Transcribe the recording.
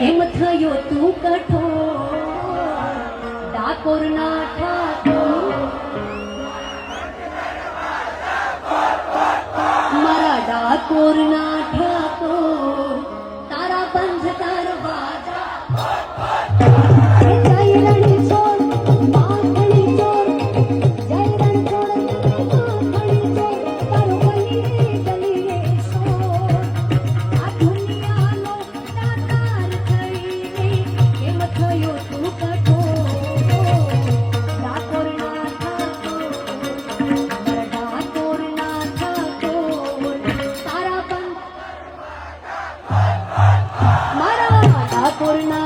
કેમ થયો તું કઠોર ડાકોરના ઠાકોર મારા ડાકોરના ઠાકોર તારા બંધ દરવાજા જય રણછોડ માખણી ચોર જય રણછોડ માખણી ચોર તારો ગલીએ ગલીએ શોર આ દુનિયાનો દાતાર થઈને કેમ થયો તું કઠોર ડાકોરના ઠાકોર મારા ડાકોરના ઠાકોર તારા બંધ મારા ડાકોરના